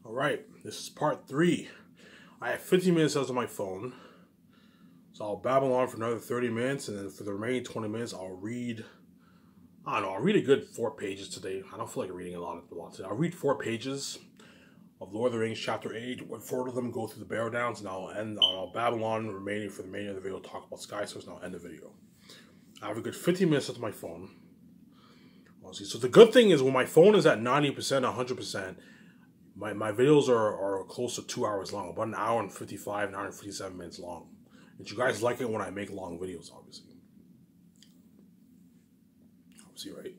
Alright, this is part 3. I have 15 minutes left on my phone. So I'll babble on for another 30 minutes, and then for the remaining 20 minutes, I'll read, I'll read a good 4 pages today. I don't feel like reading a lot today. I'll read 4 pages of Lord of the Rings Chapter 8, with 4 of them go through the Barrow Downs, and I'll babble on remaining for the remainder of the video, talk about Sky Source, and I'll end the video. I have a good 15 minutes left on my phone. So the good thing is when my phone is at 90%, 100%, my videos are close to 2 hours long, about an hour and 55, an hour and 57 minutes long. And you guys like it when I make long videos, obviously. Obviously, right?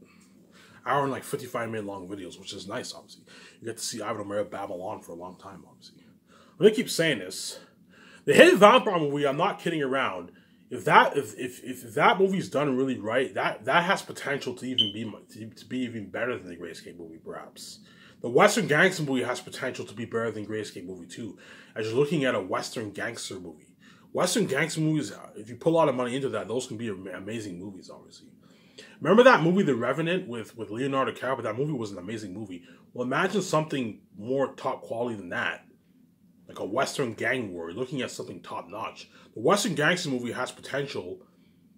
Hour and like 55-minute long videos, which is nice, obviously. You get to see Ivan O'Mara babble on for a long time, obviously. Let me keep saying this. The Hidden Vampire movie, I'm not kidding around. If that movie's done really right, that has potential to even be even better than the Great Escape movie, perhaps. The Western Gangster movie has potential to be better than Great Escape movie too, as you're looking at a Western gangster movie. Western gangster movies, if you put a lot of money into that, those can be amazing movies, obviously. Remember that movie, The Revenant, with Leonardo DiCaprio? That movie was an amazing movie. Well, imagine something more top quality than that. Like a Western gang war. You're looking at something top notch. The Western gangster movie has potential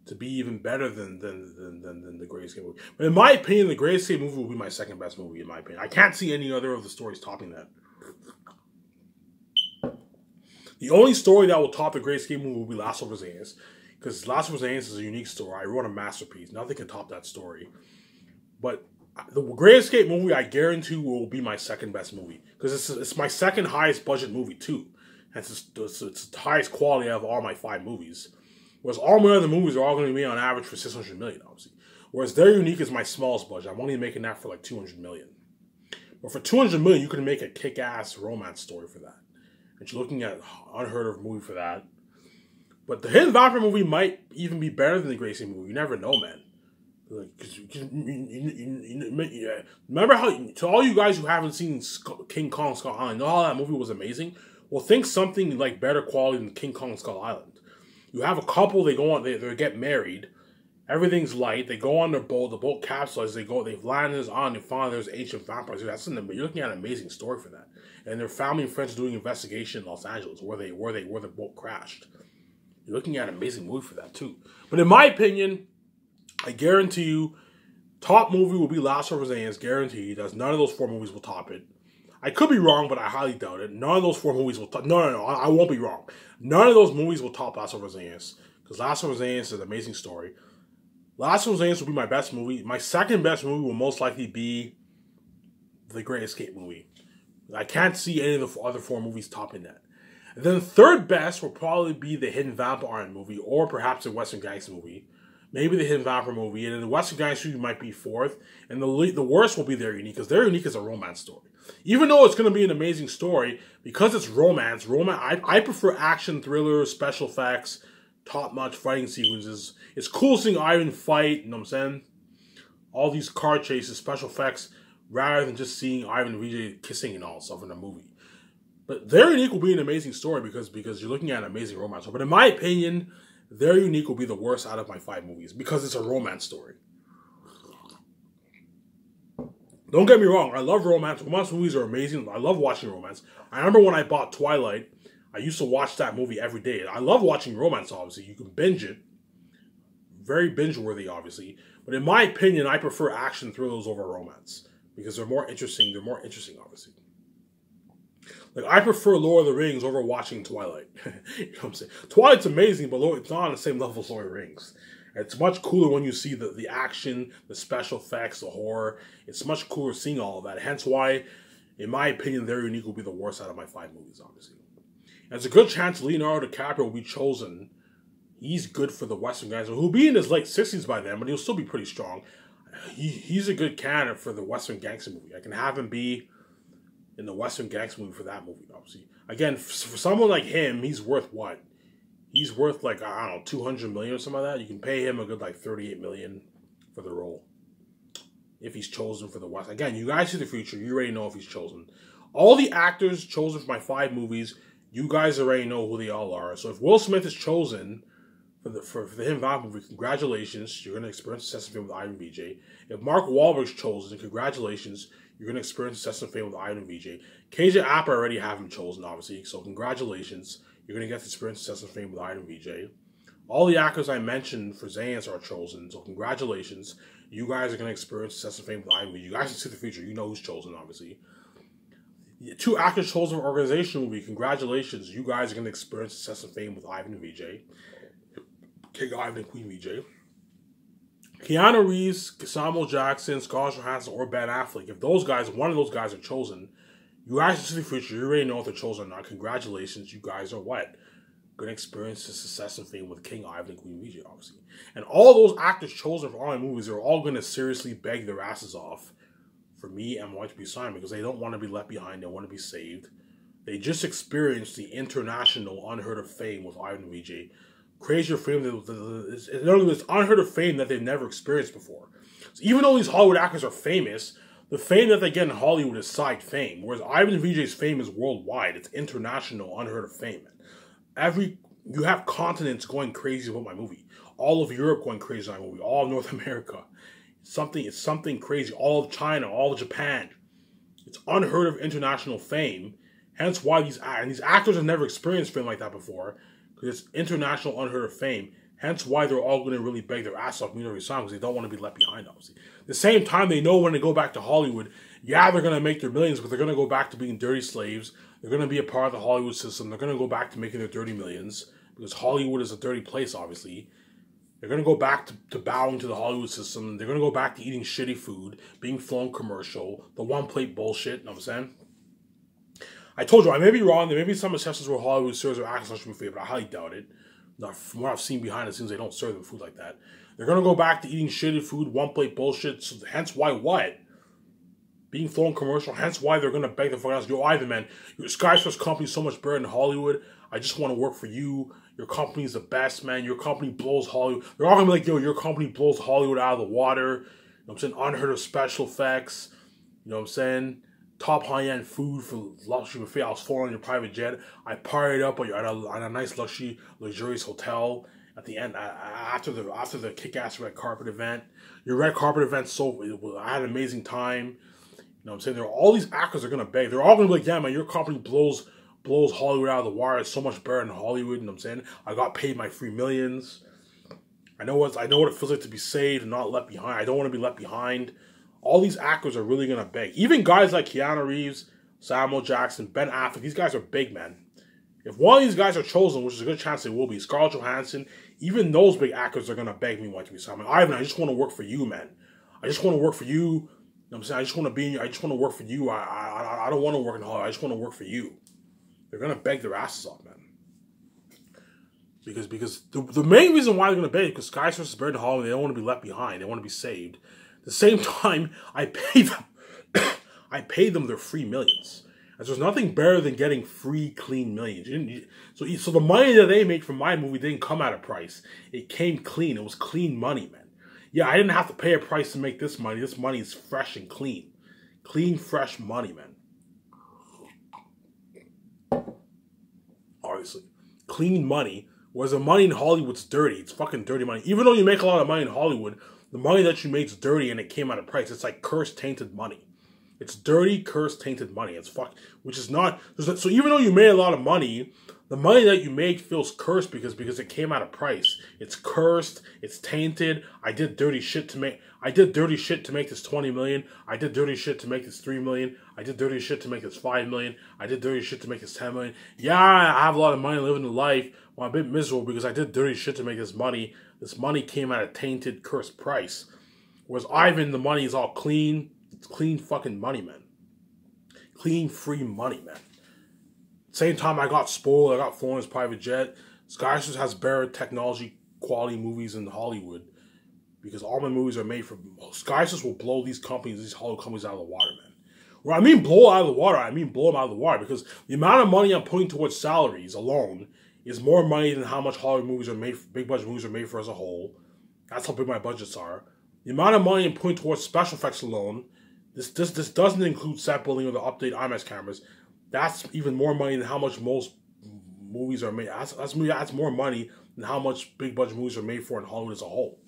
to be even better than the Great Escape movie. But in my opinion, the Great Escape movie will be my second best movie, in my opinion. I can't see any other of the stories topping that. The only story that will top the Great Escape movie will be Last of Us Anus, because Last of Us Anus is a unique story. I wrote a masterpiece. Nothing can top that story. But the Great Escape movie, I guarantee, will be my second best movie, because it's my second highest budget movie too. And it's the highest quality out of all my 5 movies. Whereas all my other movies are all going to be on average for $600 million, obviously. Whereas They're Unique is my smallest budget. I'm only making that for like $200 million. But for $200 million, you can make a kick-ass romance story for that. And you're looking at an unheard of movie for that. But the Hidden Vampire movie might even be better than the Great Escape movie. You never know, man. Like, remember how, to all you guys who haven't seen King Kong Skull Island, know how that movie was amazing? Well, think something like better quality than King Kong Skull Island. You have a couple, they go on, they get married, everything's light, they go on their boat, the boat capsizes, they've landed on, they find there's ancient vampires. You're looking at an amazing story for that. And their family and friends are doing investigation in Los Angeles, where the boat crashed. You're looking at an amazing movie for that too. But in my opinion, I guarantee you, top movie will be Last of Us Anus, guaranteed, as none of those 4 movies will top it. I could be wrong, but I highly doubt it. None of those 4 movies will top... No, I won't be wrong. None of those movies will top Last of Us Anus, because Last of Us Anus is an amazing story. Last of Us Anus will be my best movie. My second best movie will most likely be the Great Escape movie. I can't see any of the other 4 movies topping that. And then the third best will probably be the Hidden Vampire movie, or perhaps a Western Gangster movie. Maybe the Hidden Vampire movie, and then the Western Gangster movie might be 4th. And the worst will be They're Unique, because They're Unique is a romance story. Even though it's going to be an amazing story, because it's romance, I prefer action, thriller, special effects, top-notch fighting sequences. It's cool seeing Ivan fight, you know what I'm saying? All these car chases, special effects, rather than just seeing Ivan and Vijay kissing and all stuff in a movie. But They're Unique will be an amazing story because you're looking at an amazing romance story. But in my opinion, They're Unique will be the worst out of my 5 movies because it's a romance story. Don't get me wrong, I love romance. Romance movies are amazing. I love watching romance. I remember when I bought Twilight, I used to watch that movie every day. I love watching romance, obviously. You can binge it. Very binge-worthy, obviously. But in my opinion, I prefer action thrillers over romance. Because they're more interesting. They're more interesting, obviously. Like, I prefer Lord of the Rings over watching Twilight. You know what I'm saying? Twilight's amazing, but it's not on the same level as Lord of the Rings. It's much cooler when you see the action, the special effects, the horror. It's much cooler seeing all of that. Hence why, in my opinion, They're Unique will be the worst out of my 5 movies, obviously. And there's a good chance Leonardo DiCaprio will be chosen. He's good for the Western guys. He'll be in his late 60s by then, but he'll still be pretty strong. He's a good candidate for the Western Gangster movie. I can have him be in the Western Gangster movie for that movie, obviously. Again, for someone like him, he's worth what? He's worth like, I don't know, $200 million or something like that. You can pay him a good like $38 million for the role. If he's chosen for the West. Again, you guys see the future. You already know if he's chosen. All the actors chosen for my 5 movies, you guys already know who they all are. So if Will Smith is chosen for the him Vav movie, congratulations, you're gonna experience success and fame with Ivan VJ. If Mark Wahlberg's chosen, congratulations, you're gonna experience success and fame with Ivan VJ. KJ Apa already have him chosen, obviously, so congratulations, you're gonna get to experience success and fame with Ivan VJ. All the actors I mentioned for Zayans are chosen, so congratulations, you guys are gonna experience success and fame with Ivan VJ. You guys can see the future, you know who's chosen, obviously. 2 actors chosen for organization movie, congratulations, you guys are gonna experience success and fame with Ivan VJ. King Ivan and Queen VJ. Keanu Reeves, Samuel Jackson, Scarlett Johansson, or Ben Affleck. If those guys, one of those guys are chosen, you guys see the future. You already know if they're chosen or not. Congratulations, you guys are what? Gonna experience the success and fame with King Ivan and Queen VJ, obviously. And all those actors chosen for all my movies are all gonna seriously beg their asses off for me and want to be signed because they don't want to be left behind. They want to be saved. They just experienced the international unheard of fame with Ivan and VJ. Crazier fame it's unheard of fame that they've never experienced before. So even though these Hollywood actors are famous, the fame that they get in Hollywood is side fame, whereas Ivan VJ's fame is worldwide. It's international, unheard of fame. You have continents going crazy about my movie. All of Europe going crazy about my movie. All of North America. It's something crazy. All of China, all of Japan. It's unheard of international fame. Hence why these actors have never experienced fame like that before. Because it's international unheard of fame. Hence why they're all going to really beg their ass off me to resign because they don't want to be left behind, obviously. At the same time, they know when they go back to Hollywood, yeah, they're going to make their millions, but they're going to go back to being dirty slaves. They're going to be a part of the Hollywood system. They're going to go back to making their dirty millions because Hollywood is a dirty place, obviously. They're going to go back to bowing to the Hollywood system. They're going to go back to eating shitty food, being flown commercial, the one-plate bullshit, you know what I'm saying? I told you, I may be wrong. There may be some exceptions where Hollywood serves their actors such food, but I highly doubt it. From what I've seen behind the scenes, they don't serve them food like that. They're going to go back to eating shitty food, one-plate bullshit, so hence why what? Being flown commercial, hence why they're going to beg the fuck out. Yo, Ivan, man, your Skyscraper's company is so much better than Hollywood. I just want to work for you. Your company's the best, man. Your company blows Hollywood. They're all going to be like, yo, your company blows Hollywood out of the water. You know what I'm saying? Unheard of special effects. You know what I'm saying? Top high-end food for luxury buffet. I was flying on your private jet. I partied up at a nice luxurious hotel. At the end, after the kick-ass red carpet event, your red carpet event, I had an amazing time. You know what I'm saying? All these actors are gonna beg. They're all gonna be like, yeah, man, your company blows Hollywood out of the wire. It's so much better than Hollywood. You know what I'm saying? I got paid my free millions. I know what it feels like to be saved and not left behind. I don't want to be left behind. All these actors are really going to beg. Even guys like Keanu Reeves, Samuel Jackson, Ben Affleck, these guys are big, man. If one of these guys are chosen, which is a good chance they will be, Scarlett Johansson, even those big actors are going to beg me to be signed. Ivan, I just want to work for you, man. I just want to work for you. You know what I'm saying? I just want to work for you. I don't want to work in Hollywood. I just want to work for you. They're going to beg their asses off, man. Because the main reason why they're going to beg is because Skyscraper is better than Hollywood. They don't want to be left behind. They want to be saved. At the same time, I paid them their free millions. And there's nothing better than getting free, clean millions. So the money that they make from my movie didn't come at a price. It came clean. It was clean money, man. Yeah, I didn't have to pay a price to make this money. This money is fresh and clean. Clean, fresh money, man. Obviously. Clean money. Whereas the money in Hollywood's dirty. It's fucking dirty money. Even though you make a lot of money in Hollywood, the money that you make is dirty and it came at a price. It's like cursed, tainted money. It's dirty, cursed, tainted money. It's which is not. So even though you made a lot of money, the money that you make feels cursed because it came at a price. It's cursed. It's tainted. I did dirty shit to make this 20 million. I did dirty shit to make this 3 million. I did dirty shit to make this 5 million. I did dirty shit to make this 10 million. Yeah, I have a lot of money living the life. Well, I'm a bit miserable because I did dirty shit to make this money. This money came at a tainted, cursed price. Whereas Ivan, the money is all clean. It's clean fucking money, man. Clean, free money, man. Same time, I got spoiled. I got flown in his private jet. Skyscraper has better technology quality movies in Hollywood because all my movies are made for. Skyscraper will blow these Hollywood companies out of the water, man. When I mean blow out of the water, I mean blow them out of the water because the amount of money I'm putting towards salaries alone is more money than how much Hollywood movies are made. Big budget movies are made for as a whole. That's how big my budgets are. The amount of money I'm putting towards special effects alone. This doesn't include set building or the updated IMAX cameras. That's even more money than how much most movies are made. That's more money and how much big budget movies are made for in Hollywood as a whole.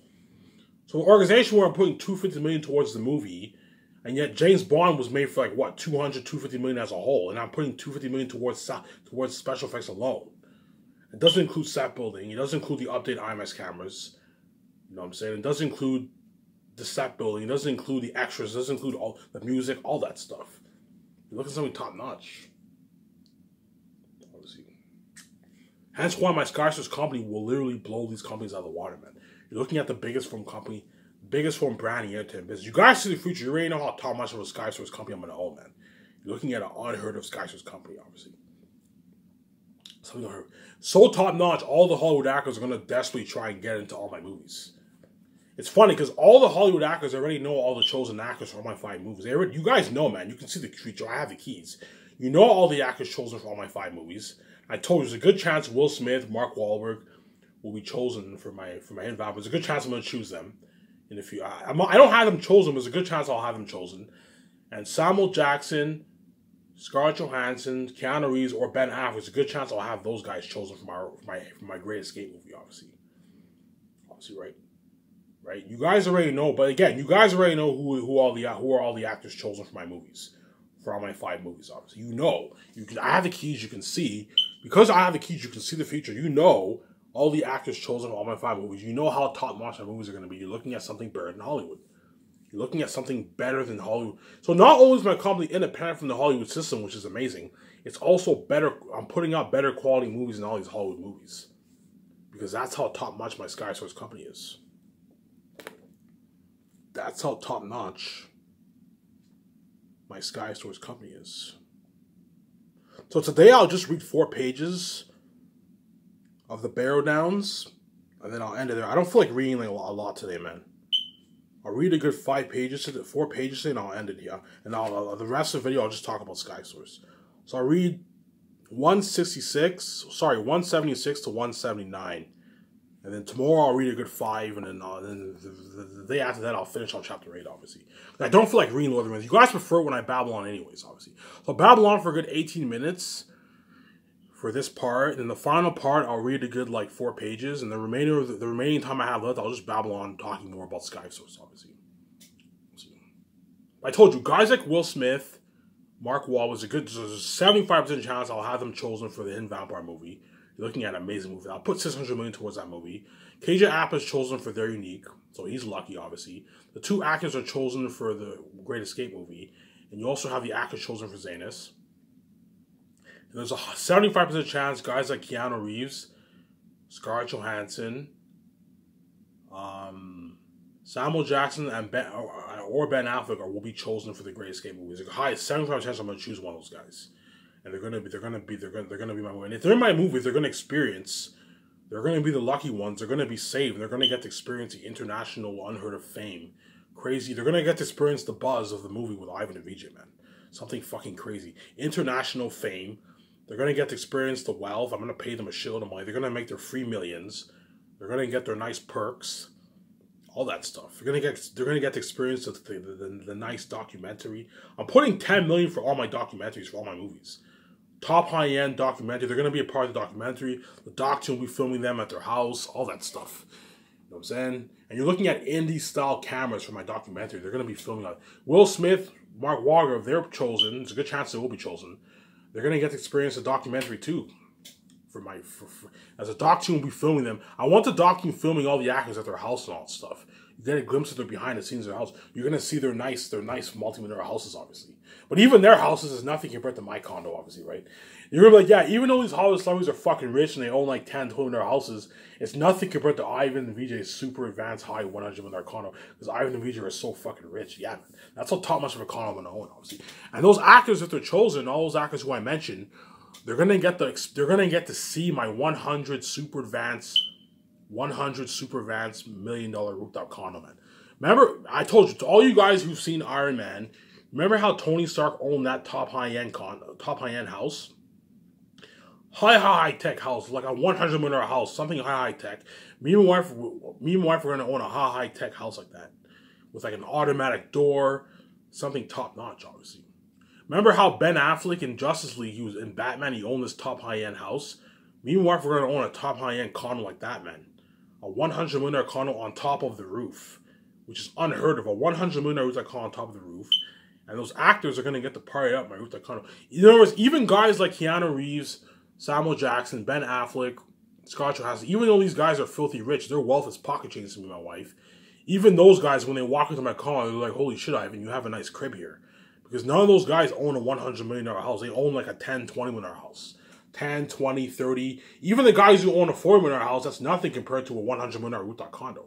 So an organization where I'm putting $250 million towards the movie, and yet James Bond was made for like what, $250 million as a whole, and I'm putting $250 million towards special effects alone. It doesn't include set building. It doesn't include the updated IMAX cameras. You know what I'm saying? It doesn't include the set building. It doesn't include the extras. It doesn't include all the music, all that stuff. You're looking at something top notch. Hence why my Skyscraper company will literally blow these companies out of the water, man. You're looking at the biggest film company, biggest film brand in the entertainment business. You guys see the future. You already know how top notch of a Skyscraper company I'm going to own, man. You're looking at an unheard of Skyscraper company, obviously. Something unheard. So top notch, all the Hollywood actors are going to desperately try and get into all my movies. It's funny because all the Hollywood actors already know all the chosen actors for all my 5 movies. You guys know, man. You can see the future. I have the keys. You know all the actors chosen for all my 5 movies. I told you there's a good chance Will Smith, Mark Wahlberg will be chosen for my hidden value. There's a good chance I'm going to choose them in a few. I don't have them chosen, but there's a good chance I'll have them chosen. And Samuel Jackson, Scarlett Johansson, Keanu Reeves, or Ben Affleck, there's a good chance I'll have those guys chosen for my Great Escape movie. Obviously, right. You guys already know, but again, you guys already know who are all the actors chosen for my movies. For all my 5 movies, obviously. You know. I have the keys, you can see. Because I have the keys, you can see the future. You know all the actors chosen for all my 5 movies. You know how top-notch my movies are going to be. You're looking at something better than Hollywood. You're looking at something better than Hollywood. So not only is my company independent from the Hollywood system, which is amazing, it's also better. I'm putting out better quality movies than all these Hollywood movies. Because that's how top-notch my Skysource company is. That's how top-notch my Skysource company is. So today I'll just read 4 pages of the Barrow Downs, and then I'll end it there. I don't feel like reading like a lot today, man. I'll read a good 4 pages today, and I'll end it here. And the rest of the video I'll just talk about Skysource. So I'll read 176 to 179. And then tomorrow I'll read a good 5, and then the day after that I'll finish on chapter 8, obviously. I don't feel like reading Lord of the Rings. You guys prefer when I babble on anyways, obviously. So I'll babble on for a good 18 minutes for this part. And the final part, I'll read a good, 4 pages. And the remaining time I have left, I'll just babble on talking more about Skysource, obviously. I told you, guys like Will Smith, Mark Wahlberg, there's a 75% chance I'll have them chosen for the Hidden Vampire movie. You're looking at an amazing movie. I'll put $600 million towards that movie. KJ Apa is chosen for They're Unique, so he's lucky, obviously. The 2 actors are chosen for the Great Escape movie, and you also have the actors chosen for Zanus. And there's a 75% chance guys like Keanu Reeves, Scarlett Johansson, Samuel Jackson, and Ben Affleck will be chosen for the Great Escape movie. There's a high 75% chance I'm going to choose one of those guys. And they're gonna be my movie. And if they're in my movie, they're gonna be the lucky ones. They're gonna be saved. And they're gonna get to experience the international, unheard of fame. Crazy. They're gonna get to experience the buzz of the movie with Ivan and VJ, man. Something fucking crazy. International fame. They're gonna get to experience the wealth. I'm gonna pay them a shitload of money. They're gonna make their free millions. They're gonna get their nice perks. All that stuff. They're gonna get to experience the nice documentary. I'm putting $10 million for all my documentaries for all my movies. Top high-end documentary. They're going to be a part of the documentary. The doctor will be filming them at their house. All that stuff. You know what I'm saying? And you're looking at indie-style cameras for my documentary. They're going to be filming on Will Smith, Mark Wahlberg, if they're chosen. There's a good chance they will be chosen. They're going to get to experience the documentary too. As a doc team will be filming them. I want the doc team filming all the actors at their house and all that stuff. You get a glimpse of their behind the scenes of their house. You're gonna see their nice multi-millionaire houses, obviously. But even their houses is nothing compared to my condo, obviously, right? You're gonna be like, yeah, even though these Hollywood celebrities are fucking rich and they own like 10, 20 million houses, it's nothing compared to Ivan and VJ's super advanced high 100 million condo. Because Ivan and VJ are so fucking rich. Yeah, man. That's how top much of a condo I'm gonna own, obviously. And those actors, if they're chosen, all those actors who I mentioned, they're gonna get to see my 100 super advanced $1 million rooftop condo, man. Remember, I told you, to all you guys who've seen Iron Man, remember how Tony Stark owned that top high-end house? High tech house, like a $100 million house, something high tech. Me and my wife were gonna own a high tech house like that, with like an automatic door, something top notch, obviously. Remember how Ben Affleck in Justice League, he was in Batman, he owned this top high-end house? Me and my wife were going to own a top high-end condo like that, man. A $100 million condo on top of the roof, which is unheard of. A $100 million rooftop condo on top of the roof. And those actors are going to get to party up my rooftop condo. In other words, even guys like Keanu Reeves, Samuel Jackson, Ben Affleck, Scott Johansson, even though these guys are filthy rich, their wealth is pocket changes to me and my wife. Even those guys, when they walk into my condo, they're like, holy shit, Ivan, you have a nice crib here. Because none of those guys own a $100 million house. They own like a $10, $20 million house. 10, 20, 30. Even the guys who own a $40 million house, that's nothing compared to a $100 million rooftop condo.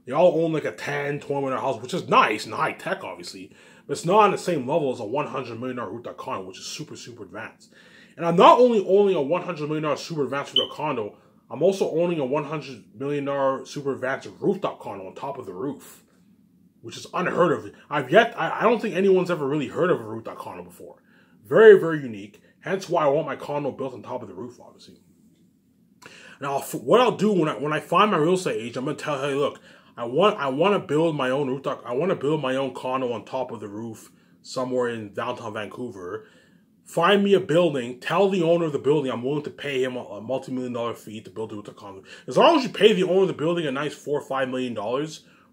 They all own like a 10, $20 million house, which is nice and high tech, obviously. But it's not on the same level as a $100 million rooftop condo, which is super, super advanced. And I'm not only owning a $100 million super advanced rooftop condo, I'm also owning a $100 million super advanced rooftop condo on top of the roof, which is unheard of. I don't think anyone's ever really heard of a rooftop condo before. Very, very unique. Hence why I want my condo built on top of the roof, obviously. Now, what I'll do when I find my real estate agent, I'm gonna tell her, hey, look, I want to build my own rooftop. I want to build my own condo on top of the roof somewhere in downtown Vancouver. Find me a building. Tell the owner of the building I'm willing to pay him a multi-million-dollar fee to build a rooftop condo. As long as you pay the owner of the building a nice $4 or $5 million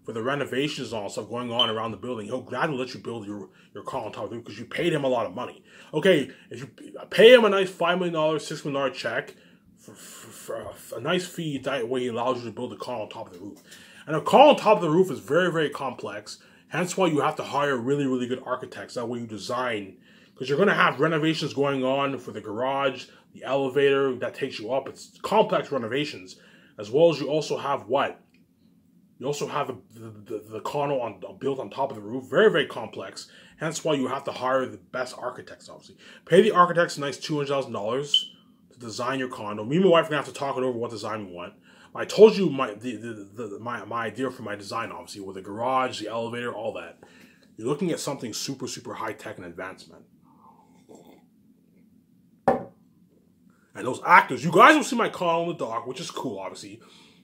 for the renovations and all stuff going on around the building, he'll gladly let you build your condo on top of the roof because you paid him a lot of money. Okay, if you pay him a nice $5 million, $6 million check for a nice fee, that way he allows you to build a condo on top of the roof. And a condo on top of the roof is very, very complex. Hence why you have to hire really, really good architects. That way you design, because you're going to have renovations going on for the garage, the elevator that takes you up. It's complex renovations, as well as you also have what? You also have the condo built on top of the roof. Very, very complex. Hence why you have to hire the best architects, obviously. Pay the architects a nice $200,000 to design your condo. Me and my wife are going to have to talk it over what design we want. I told you my idea for my design, obviously, with the garage, the elevator, all that. You're looking at something super, super high-tech and advanced, man. And those actors, you guys will see my condo on the dock, which is cool, obviously.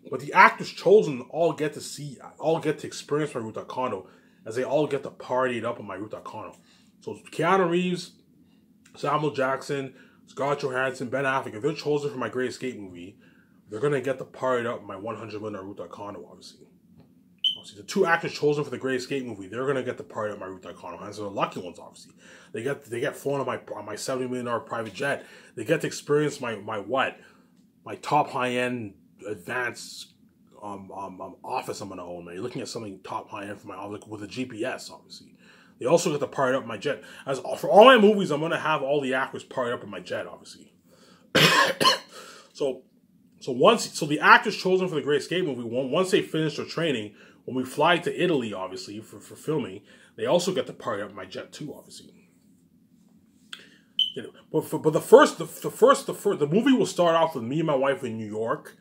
But the actors chosen all get to experience my rooftop condo, as they all get to party it up in my rooftop condo. So Keanu Reeves, Samuel Jackson, Scott Johansson, Ben Affleck, if they're chosen for my Great Escape movie, they're going to get to party it up in my $100 million rooftop condo, obviously. The two actors chosen for the Great Escape movie, they're going to get to party up my rooftop condo. And so the lucky ones, obviously. They get flown on my $70 million private jet. They get to experience my top high-end advanced office I'm going to own, man. You're looking at something top high-end for my office with a GPS, obviously. They also get to party up my jet. As for all my movies, I'm going to have all the actors party up in my jet, obviously. So the actors chosen for the Great Escape movie, once they finish their training, when we fly to Italy, obviously, for filming, they also get to party up my jet too, obviously. You know, but the movie will start off with me and my wife in New York.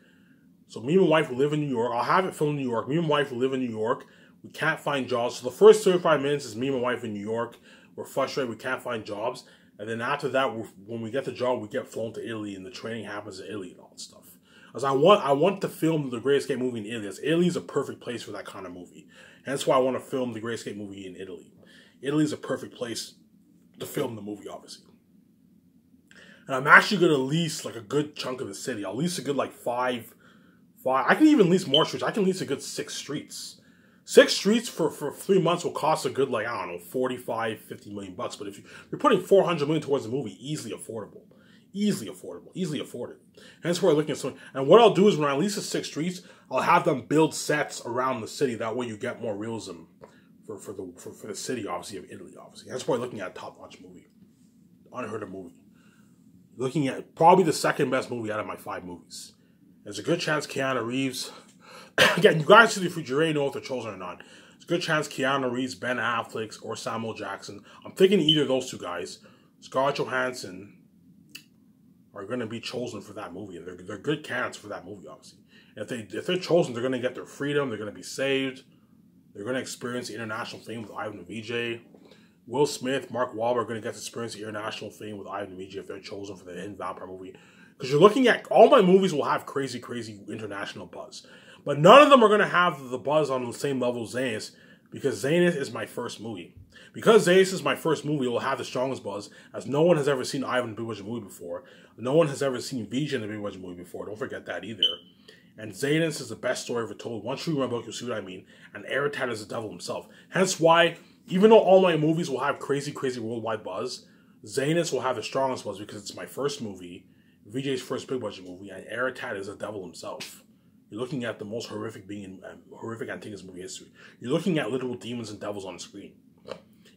So me and my wife will live in New York. I'll have it filmed in New York. Me and my wife will live in New York. We can't find jobs. So the first 35 minutes is me and my wife in New York. We're frustrated. We can't find jobs. And then after that, when we get the job, we get flown to Italy, and the training happens in Italy and all that stuff. As I want to film the Great Escape movie in Italy. As Italy is a perfect place for that kind of movie. Hence why I want to film the Great Escape movie in Italy. Italy is a perfect place to film the movie, obviously. And I'm actually going to lease like a good chunk of the city. I'll lease a good like five. I can even lease more streets. I can lease a good 6 streets. 6 streets for 3 months will cost a good, like, I don't know, 45, 50 million bucks. But if you're putting 400 million towards the movie, easily affordable. Easily afforded. Hence why we're looking at something. And what I'll do is when I lease the 6 streets, I'll have them build sets around the city. That way you get more realism for the city, obviously, of Italy, obviously. That's why we're looking at a top-notch movie. Unheard of movie. Looking at probably the second best movie out of my 5 movies. There's a good chance Keanu Reeves... Again, you guys see the future, you already know if they're chosen or not. There's a good chance Keanu Reeves, Ben Affleck, or Samuel Jackson. I'm thinking either of those 2 guys, Scott Johansson, are going to be chosen for that movie. And they're good candidates for that movie, obviously. And if they're chosen, they're going to get their freedom. They're going to be saved. They're going to experience the international fame with Ivan and Vijay. Will Smith, Mark Wahlberg are going to get to experience the international fame with Ivan and Vijay if they're chosen for the Hidden Vampire movie. Because you're looking at, all my movies will have crazy, crazy international buzz. But none of them are going to have the buzz on the same level as Because Zanus is my first movie. Because Zanus is my first movie, it will have the strongest buzz, as no one has ever seen Ivan in a Big Budget movie before. No one has ever seen Vijay in a Big Budget movie before. Don't forget that either. And Zanus is the best story ever told. Once you read my book, you'll see what I mean. And Aratat is the devil himself. Hence why, even though all my movies will have crazy, crazy worldwide buzz, Zanus will have the strongest buzz because it's my first movie, Vijay's first Big Budget movie, and Aratat is the devil himself. You're looking at the most horrific being in horrific antagonist movie history. You're looking at literal demons and devils on the screen.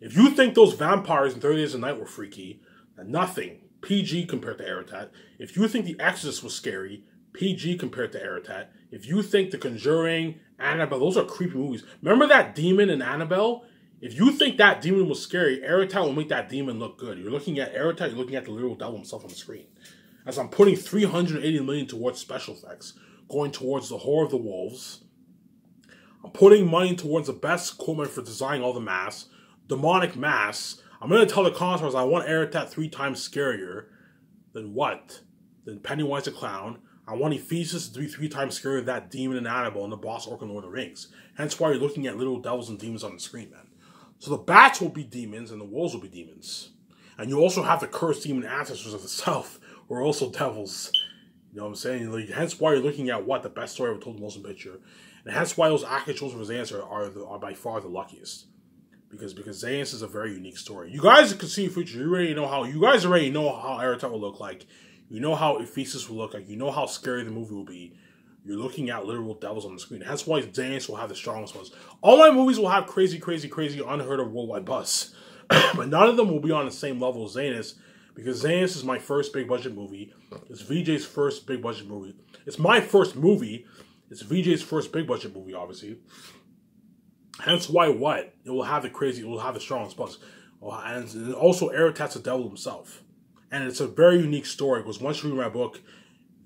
If you think those vampires in 30 Days of Night were freaky, nothing. PG compared to Aratat. If you think The Exorcist was scary, PG compared to Aratat. If you think The Conjuring, Annabelle, those are creepy movies. Remember that demon in Annabelle? If you think that demon was scary, Aratat will make that demon look good. You're looking at Aratat, you're looking at the literal devil himself on the screen. As I'm putting $380 million towards special effects, going towards the Horror of the Wolves. I'm putting money towards the best equipment for designing all the masks. Demonic masks. I'm going to tell the connoisseurs I want Aratat 3 times scarier than what? Than Pennywise the Clown. I want Ephesus to be 3 times scarier than that demon in Annabelle and the boss orc in Lord of the Rings. Hence why you're looking at little devils and demons on the screen, man. So the bats will be demons and the wolves will be demons. And you also have the cursed demon ancestors of the south who are also devils. You know what I'm saying? Like, hence why you're looking at what? The best story ever told in the motion picture. And hence why those actors chosen for Zanus are by far the luckiest. Because Zanus is a very unique story. You guys can see the future. You guys already know how Aratat will look like. You know how Ephesus will look like. You know how scary the movie will be. You're looking at literal devils on the screen. That's why Zanus will have the strongest buzz. All my movies will have crazy, crazy, crazy, unheard of worldwide buzz. But none of them will be on the same level as Zanus. Because Zanus is my first big budget movie. It's VJ's first big budget movie. It's my first movie. It's VJ's first big budget movie, obviously. Hence why what? It will have the strongest buzz. And also Aratat's the devil himself. And it's a very unique story because once you read my book,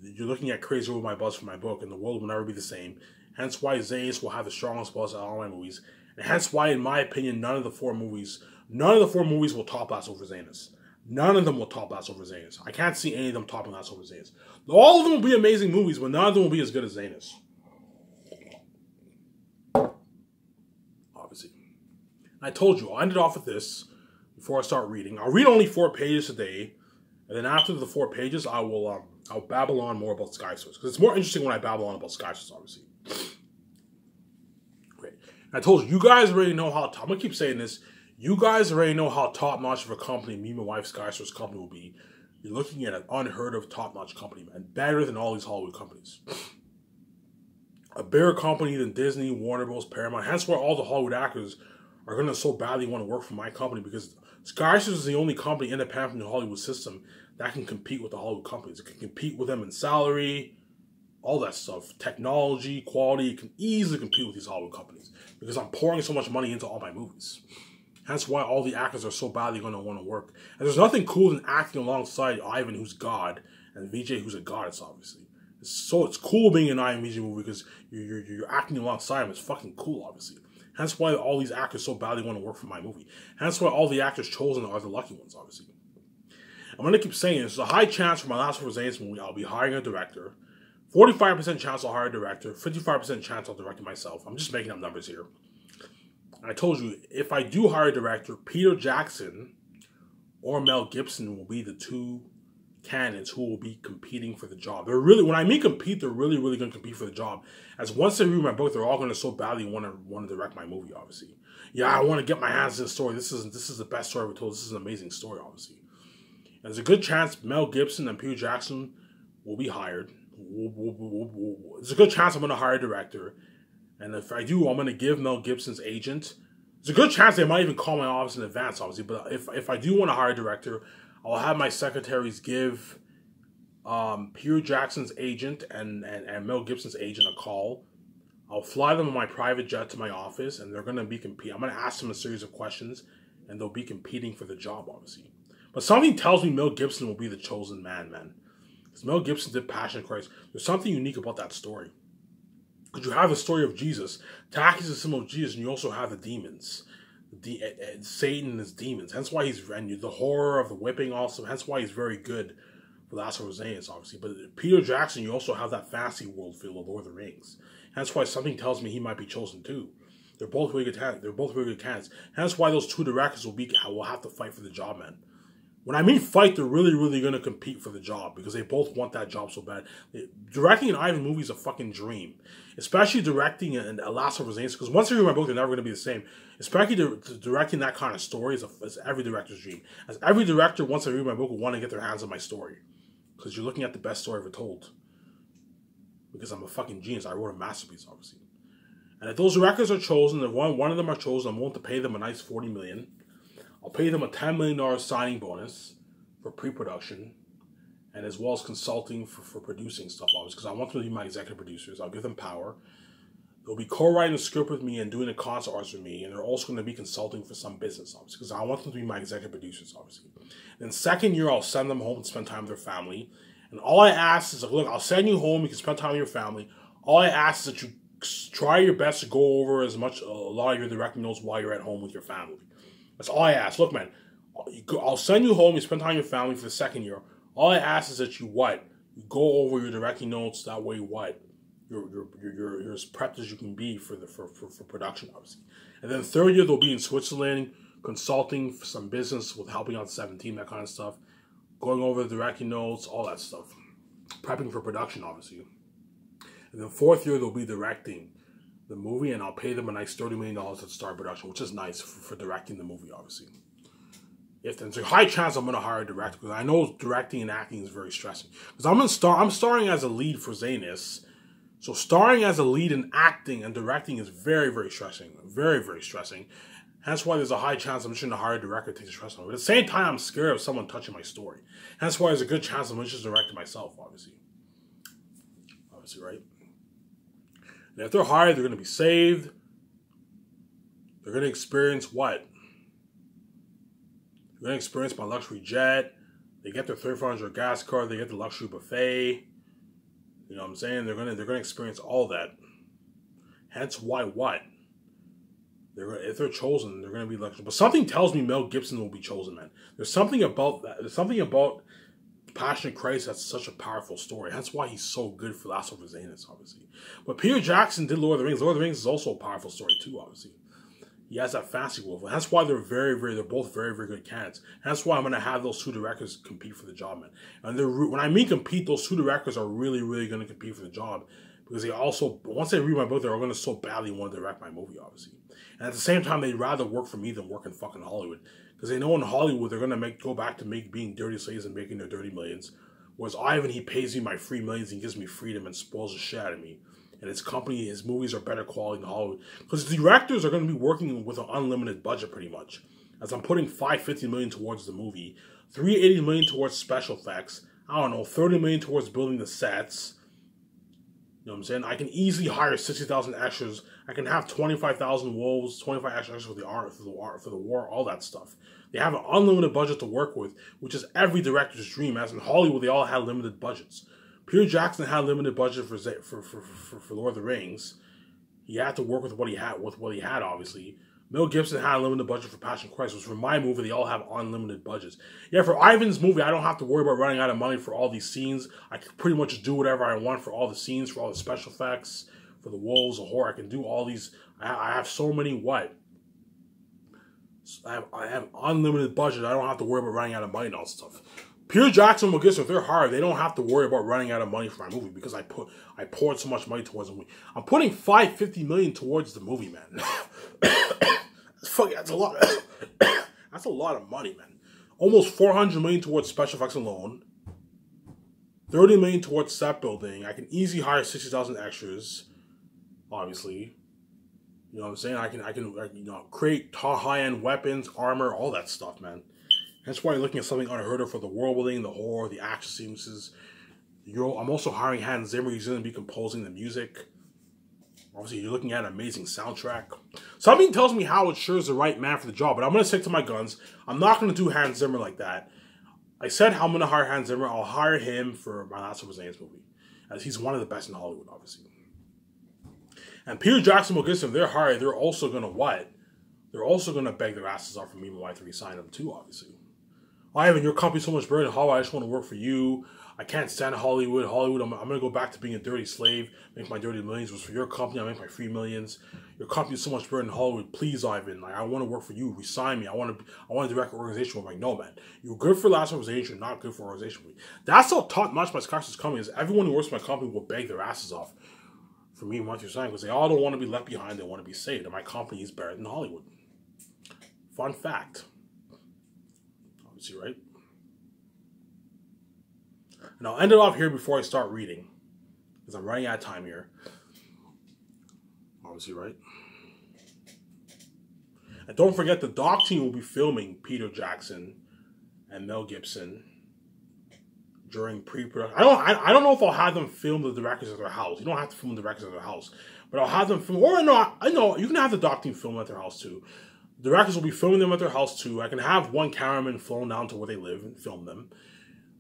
you're looking at crazy over my buzz for my book and the world will never be the same. Hence why Zanus will have the strongest buzz out of all my movies. And hence why, in my opinion, none of the four movies will top us over Zanus. None of them will top us over Zanus. I can't see any of them topping us over Zanus. All of them will be amazing movies, but none of them will be as good as Zanus. Obviously. I told you, I'll end it off with this before I start reading. I'll read only 4 pages a day, and then after the 4 pages, I'll babble on more about Sky Source. Because it's more interesting when I babble on about Sky Source, obviously. Great. I told you, you guys already know how, I'm going to keep saying this, you guys already know how top-notch of a company me and my wife Sky Source company will be. You're looking at an unheard of top-notch company, man. Better than all these Hollywood companies. A bigger company than Disney, Warner Bros., Paramount. Hence why all the Hollywood actors are going to so badly want to work for my company, because Sky Source is the only company independent from the Hollywood system that can compete with the Hollywood companies. It can compete with them in salary, all that stuff. Technology, quality. It can easily compete with these Hollywood companies because I'm pouring so much money into all my movies. Hence why all the actors are so badly going to want to work. And there's nothing cool than acting alongside Ivan, who's God, and Vijay, who's a goddess, obviously. It's cool being an Ivan Vijay movie because you're acting alongside him. It's fucking cool, obviously. Hence why all these actors so badly want to work for my movie. Hence why all the actors chosen are the lucky ones, obviously. I'm going to keep saying this. There's a high chance for my last Zanus movie, I'll be hiring a director. 45% chance I'll hire a director. 55% chance I'll direct it myself. I'm just making up numbers here. And I told you, if I do hire a director, Peter Jackson or Mel Gibson will be the 2 candidates who will be competing for the job. They're really, when I mean compete, they're really, really going to compete for the job. As once they read my book, they're all going to so badly want to direct my movie, obviously. Yeah, I want to get my hands in the story. This is the best story ever told. This is an amazing story, obviously. And there's a good chance Mel Gibson and Peter Jackson will be hired. There's a good chance I'm going to hire a director. And if I do, I'm going to give Mel Gibson's agent. There's a good chance they might even call my office in advance, obviously. But if I do want to hire a director, I'll have my secretaries give Peter Jackson's agent and Mel Gibson's agent a call. I'll fly them on my private jet to my office, and they're going to be competing. I'm going to ask them a series of questions, and they'll be competing for the job, obviously. But something tells me Mel Gibson will be the chosen man. Because Mel Gibson did Passion of Christ. There's something unique about that story. Because you have the story of Jesus. Taki is a symbol of Jesus, and you also have the demons. Satan and his demons. Hence why he's, and the horror of the whipping also. Hence why he's very good for the Last of Zanus, obviously. But Peter Jackson, you also have that fantasy world feel of Lord of the Rings. Hence why something tells me he might be chosen too. They're both really good talent. They're both really good candidates. And that's why those two directors will have to fight for the job, man. When I mean fight, they're really, really going to compete for the job because they both want that job so bad. Directing an Ivan movie is a fucking dream. Especially directing an Last of Us, because once they read my book, they're never going to be the same. Especially directing that kind of story is every director's dream. As every director, once they read my book, will want to get their hands on my story. Because you're looking at the best story ever told. Because I'm a fucking genius. I wrote a masterpiece, obviously. And if those directors are chosen, if one of them are chosen, I'm willing to pay them a nice $40 million. I'll pay them a $10 million signing bonus for pre-production and as well as consulting for producing stuff, obviously, because I want them to be my executive producers. I'll give them power. They'll be co-writing the script with me and doing the concept arts with me, and they're also going to be consulting for some business, obviously, because I want them to be my executive producers, obviously. Then second year, I'll send them home and spend time with their family. And all I ask is, like, look, I'll send you home, you can spend time with your family. All I ask is that you try your best to go over a lot of your directing notes while you're at home with your family. That's all I ask. Look, man, I'll send you home. You spend time with your family for the second year. All I ask is that you go over your directing notes. That way, you're as prepped as you can be for production, obviously. And then third year, they'll be in Switzerland consulting for some business with helping out 17, that kind of stuff, going over the directing notes, all that stuff, prepping for production, obviously. And then fourth year, they'll be directing the movie, and I'll pay them a nice $30 million to start production, which is nice for directing the movie, obviously. If there's a high chance I'm going to hire a director, because I know directing and acting is very stressing. Because I'm starring as a lead for Zanus, so starring as a lead in acting and directing is very, very stressing. Very, very stressing. That's why there's a high chance I'm just going to hire a director to take the stress on. But at the same time, I'm scared of someone touching my story. That's why there's a good chance I'm just directing myself, obviously. Obviously, right? And if they're hired, they're going to be saved. They're going to experience what? They're going to experience my luxury jet. They get their $3,400 gas card. They get the luxury buffet. You know what I'm saying? They're going to experience all that. Hence why what? If they're chosen, they're going to be luxury. But something tells me Mel Gibson will be chosen, man. There's something about that. There's something about Passion of Christ, that's such a powerful story. That's why he's so good for Last of Us, obviously. But Peter Jackson did Lord of the Rings. Lord of the Rings is also a powerful story too, obviously. He has that fantasy wolf. And that's why they're both very, very good candidates. And that's why I'm going to have those two directors compete for the job, man. And when I mean compete, those two directors are really, really going to compete for the job. Because they also, once they read my book, they're going to so badly want to direct my movie, obviously. And at the same time, they'd rather work for me than work in fucking Hollywood. Because they know in Hollywood, they're going to go back to being dirty slaves and making their dirty millions. Whereas Ivan, he pays me my free millions and gives me freedom and spoils the shit out of me. And his company, his movies are better quality than Hollywood. Because the directors are going to be working with an unlimited budget pretty much. As I'm putting $550 million towards the movie, $380 million towards special effects, I don't know, $30 million towards building the sets. You know what I'm saying? I can easily hire 60,000 extras. I can have 25,000 wolves, 25 extras for the art, for the war, all that stuff. They have an unlimited budget to work with, which is every director's dream. As in Hollywood, they all had limited budgets. Peter Jackson had a limited budget for Lord of the Rings. He had to work with what he had, obviously. Mel Gibson had a limited budget for Passion of Christ, which for my movie, they all have unlimited budgets. Yeah, for Ivan's movie, I don't have to worry about running out of money for all these scenes. I can pretty much do whatever I want for all the scenes, for all the special effects, for the wolves, the horror. I can do all these. I have so many I have unlimited budget. I don't have to worry about running out of money and all that stuff. Peter Jackson will get, if they're hard, they don't have to worry about running out of money for my movie because I poured so much money towards the movie. I'm putting $550 million towards the movie, man. That's a lot. That's a lot of money, man. Almost $400 million towards special effects alone. $30 million towards set building. I can easily hire 60,000 extras. Obviously, you know what I'm saying. I can create high-end weapons, armor, all that stuff, man. That's why you're looking at something unheard of for the world building, the horror, the action sequences. I'm also hiring Hans Zimmer. He's going to be composing the music. Obviously, you're looking at an amazing soundtrack. Something tells me Howard Sure is the right man for the job, but I'm going to stick to my guns. I'm not going to do Hans Zimmer like that. I said I'm going to hire Hans Zimmer. I'll hire him for my Last of Us movie, as he's one of the best in Hollywood, obviously. And Peter Jackson will get them. They're hired. They're also going to what? They're also going to beg their asses off for me and my wife to resign them too, obviously. Ivan, your company's so much better than Hollywood. I just want to work for you. I can't stand Hollywood. Hollywood, I'm going to go back to being a dirty slave, make my dirty millions. It was for your company, I make my free millions. Your company's so much better than Hollywood. Please, Ivan, like, I want to work for you. Resign me. I want to direct an organization. I'm like, no, man. You're good for last organization, not good for organization. That's how top notch my Scotch is coming. Is everyone who works for my company will beg their asses off for me and what you're saying, because they all don't want to be left behind. They want to be saved. And my company is better than Hollywood. Fun fact. Obviously, right? And I'll end it off here before I start reading, because I'm running out of time here. Obviously, right? And don't forget, the doc team will be filming Peter Jackson and Mel Gibson during pre-production. I don't know if I'll have them film the directors at their house. You don't have to film the directors at their house, but I'll have them film. Or no, I know you can have the doc team film at their house too. The directors will be filming them at their house too. I can have one cameraman flown down to where they live and film them.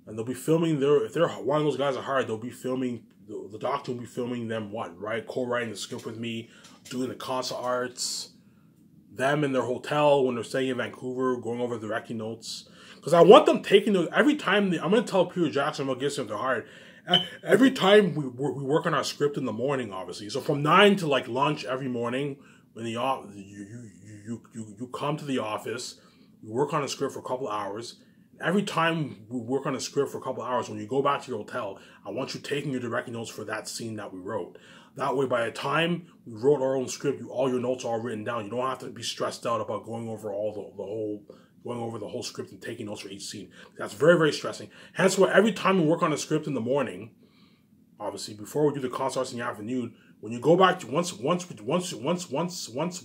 And they'll be filming if they're one of those guys are hired, they'll be filming, the doctor will be filming them co-writing the script with me, doing the concert arts, them in their hotel when they're staying in Vancouver, going over the directing notes. Because I want them taking those, every time, I'm going to tell Peter Jackson, I'm going to get them if they're hired, every time we work on our script in the morning, obviously. So from 9 to like lunch every morning, when you come to the office, we work on a script for a couple hours. Every time we work on a script for a couple hours, when you go back to your hotel, I want you taking your directing notes for that scene that we wrote. That way, by the time we wrote our own script, all your notes are all written down. You don't have to be stressed out about going over the whole script and taking notes for each scene. That's very, very stressing. Hence why every time we work on a script in the morning, obviously before we do the concerts in the afternoon, when you go back to once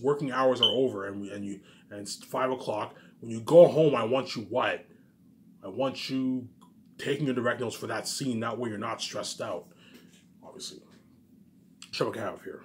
working hours are over and it's 5 o'clock, when you go home, I want you what? I want you taking your direct notes for that scene. That way you're not stressed out, obviously. Show what I have here.